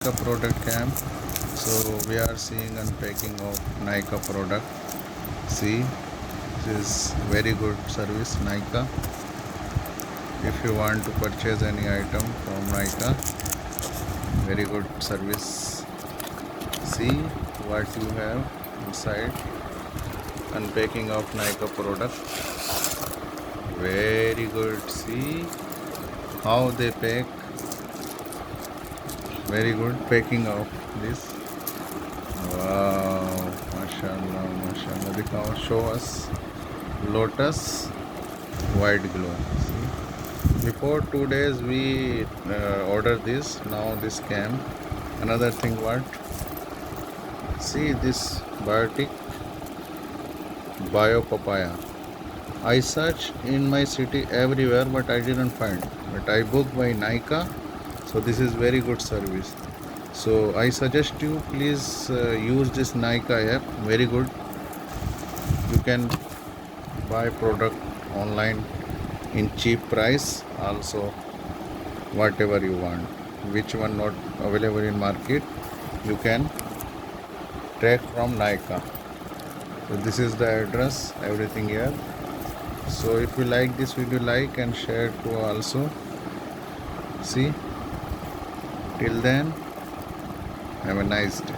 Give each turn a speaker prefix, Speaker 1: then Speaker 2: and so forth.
Speaker 1: Nika product camp. So we are seeing unpacking of Nika product. See, this is very good service Nika. If you want to purchase any item from Nika, very good service. See what you have inside. Unpacking of Nika product. Very good. See how they pack. Very good packing of this. Wow, mashallah, mashallah. दिखाओ, show us lotus white glow. See? Before 2 days we ordered this. Now this came. Another thing, what? See this biotic bio papaya. I searched in my city everywhere, but I didn't find. But I booked by Nika, so this is very good service. So I suggest you please use this Nika app. Very good. You can buy product online in cheap price. Also, whatever you want, which one not available in market, you can track from Nika. So this is the address, everything here. So if you like this video, like and share to also. See, till then, have a nice day.